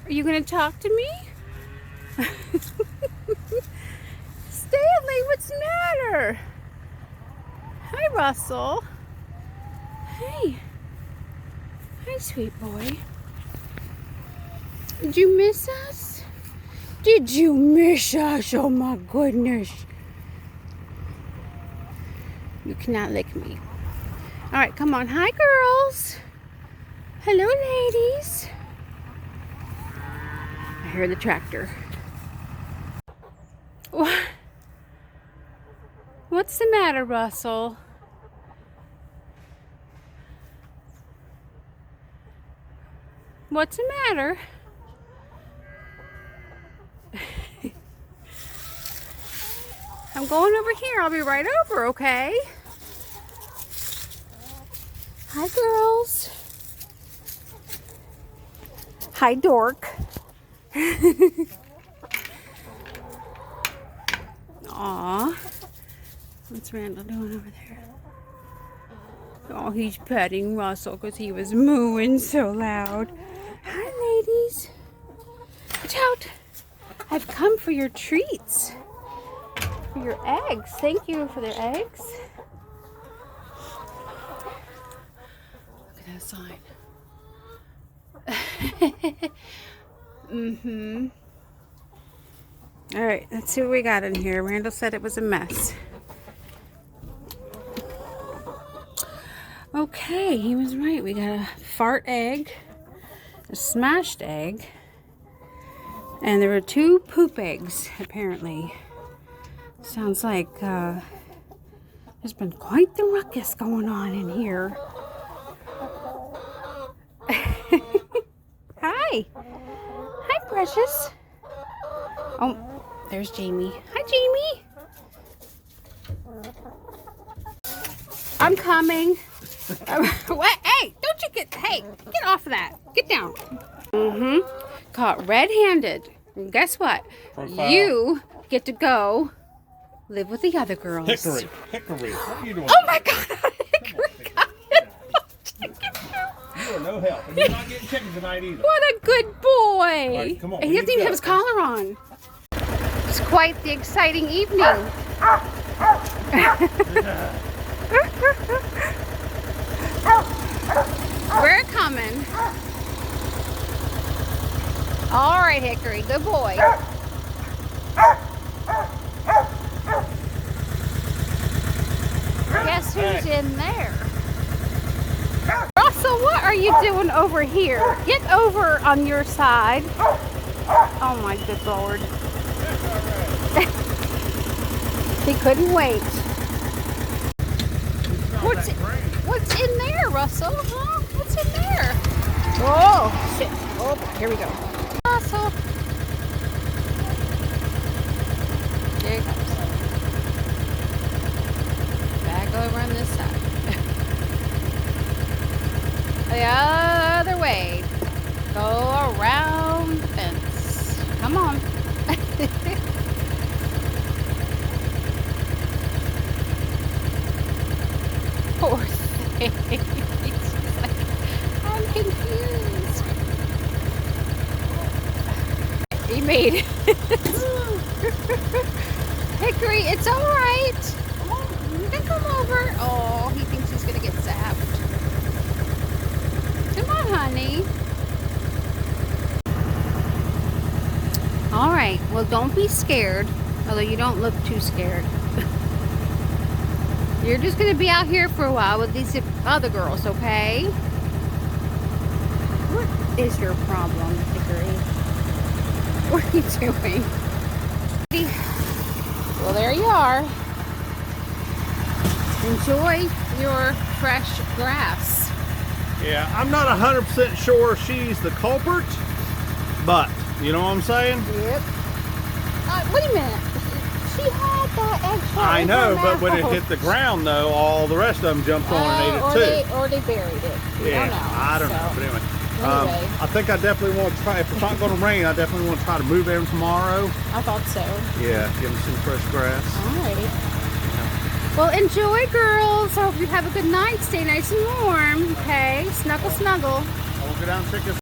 Are you going to talk to me? Stanley, what's the matter? Hi, Russell. Hey. Hi, sweet boy. Did you miss us? Did you miss us? Oh my goodness. You cannot lick me. All right, come on. Hi, girls. Hello, ladies. I hear the tractor. What? What's the matter, Russell? What's the matter? I'm going over here. I'll be right over, okay? Hi, girls. Hi, dork. Aw. What's Randall doing over there? Oh, he's petting Russell because he was mooing so loud. Hi, ladies. Watch out. I've come for your treats. For your eggs. Thank you for their eggs. Look at that sign. Mm-hmm. All right, let's see what we got in here. Randall said it was a mess. Okay, he was right. We got a fart egg, a smashed egg, and there were 2 poop eggs, apparently. Sounds like there's been quite the ruckus going on in here. Hi. Hi, precious. Oh, there's Jamie. Hi, Jamie. I'm coming. What? Hey, don't you get off of that. Get down. Mm-hmm. Caught red-handed. And guess what? You get to go live with the other girls. Hickory, what are you doing? Oh my God, Hickory got it. You are no help. And you're not getting chicken tonight either. What a good boy. Right, come on, And he doesn't even have his collar on. It's quite the exciting evening. We're coming. All right, Hickory, good boy. Guess who's in there? Russell, what are you doing over here? Get over on your side. Oh my good Lord. He couldn't wait. What's in there, Russell? Huh? What's in there? Oh, shit. Oh, here we go. Russell. There he comes. Back over on this side. The other way. Go around the fence. Come on. Poor thing. He's like, I'm confused. He made it. Hickory, it's all right. Come on, you can come over. Oh, he thinks he's gonna get zapped. Come on, honey. All right. Well, don't be scared. Although you don't look too scared. You're just going to be out here for a while with these other girls, okay? What is your problem, Hickory? What are you doing? Well, there you are. Enjoy your fresh grass. Yeah, I'm not 100% sure she's the culprit, but you know what I'm saying? Yep. Wait a minute. She had that egg shell. I know, but when it hit the ground, though, all the rest of them jumped on and ate it too. Or they buried it. Yeah, I don't know. But anyway, I think I definitely want to try. If it's not going to rain, I definitely want to try to move them tomorrow. I thought so. Yeah, give them some fresh grass. Alrighty. Well, enjoy, girls. I hope you have a good night. Stay nice and warm. Okay, snuggle, snuggle. I will go down and check this.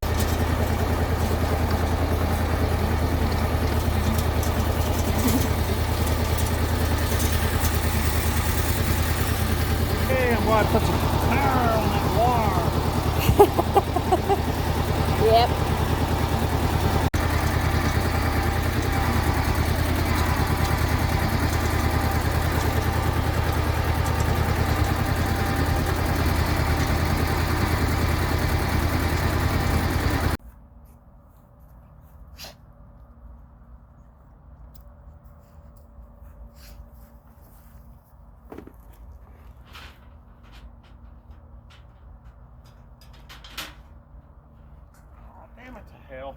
hell.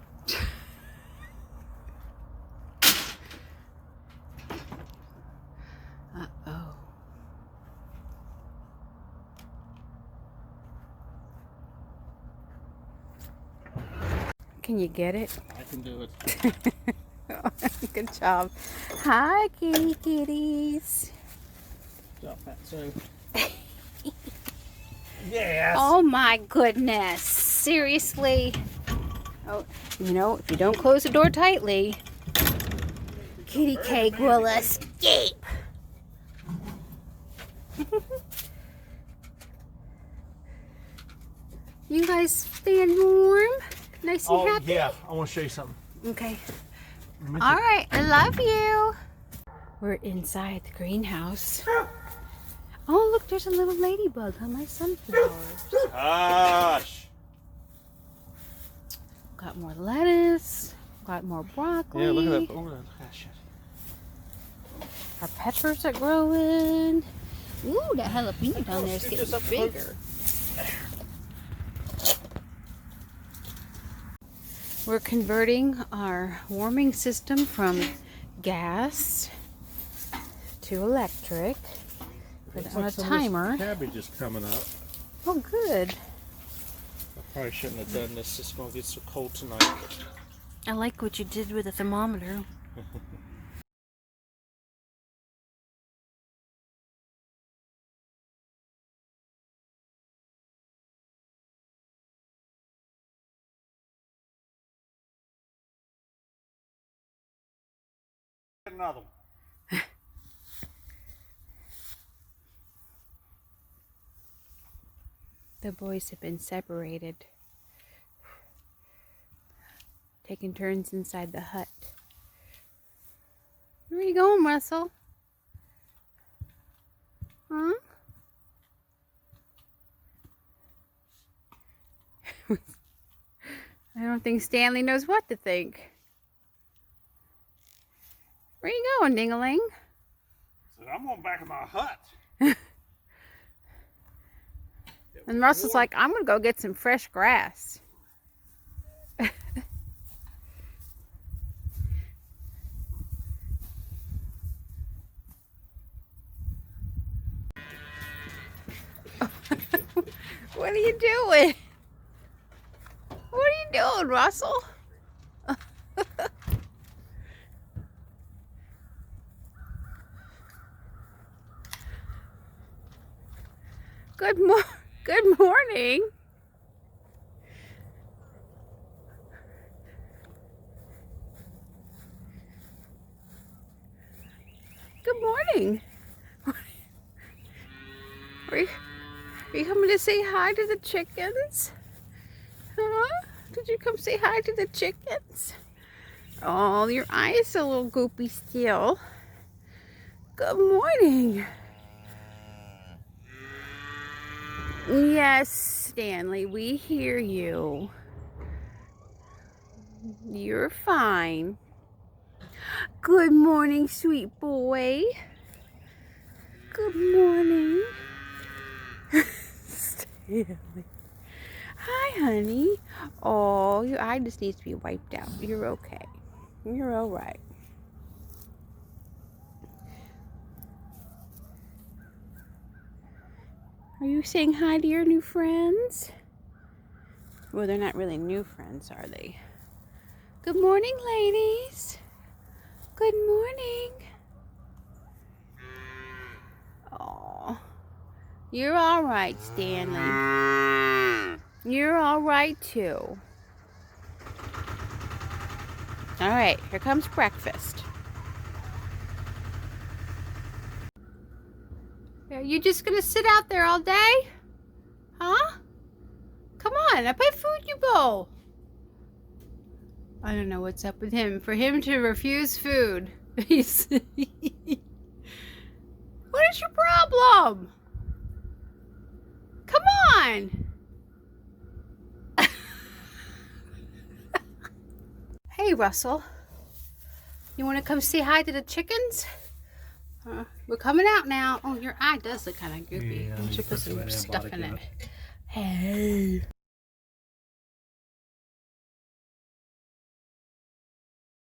Uh-oh. Can you get it? I can do it. Good job. Hi, kitties. Good job, Fatso. Yes. Oh my goodness. Seriously. Oh, you know, if you don't close the door tightly, kitty cake will escape. You guys staying warm? Nice and happy? Yeah. I want to show you something. Okay. All right. I love you. We're inside the greenhouse. Oh, look, there's a little ladybug on my sunflowers. Gosh. Got more lettuce. Got more broccoli. Yeah, look at that. Look at that shit. Our peppers are growing. Ooh, that jalapeno down there is getting bigger. We're converting our warming system from gas to electric. Put it on a timer. Cabbage is coming up. Oh, good. I probably shouldn't have done this. It's going to get so cold tonight. I like what you did with the thermometer. Another one. The boys have been separated, taking turns inside the hut. Where are you going, Russell? Huh? I don't think Stanley knows what to think. Where are you going, Ding-a-ling? So I'm going back in my hut. And Russell's like, I'm going to go get some fresh grass. What are you doing? What are you doing, Russell? Good morning. Good morning. Are you coming to say hi to the chickens? Huh? Did you come say hi to the chickens? Oh, your eye is a little goopy still. Good morning. Yes, Stanley, we hear you. You're fine. Good morning, sweet boy. Good morning. Stanley. Hi, honey. Oh, your eye just needs to be wiped out. You're okay. You're all right. Are you saying hi to your new friends? Well, they're not really new friends, are they? Good morning, ladies. Good morning. Oh, you're all right, Stanley. You're all right, too. All right, here comes breakfast. Are you just gonna sit out there all day? Huh? Come on, I put food in your bowl. I don't know what's up with him. For him to refuse food. What is your problem? Come on. Hey, Russell. You want to come say hi to the chickens? We're coming out now. Oh, your eye does look kind of goopy. Yeah, You should put some put some stuff in it. antibiotic Hey.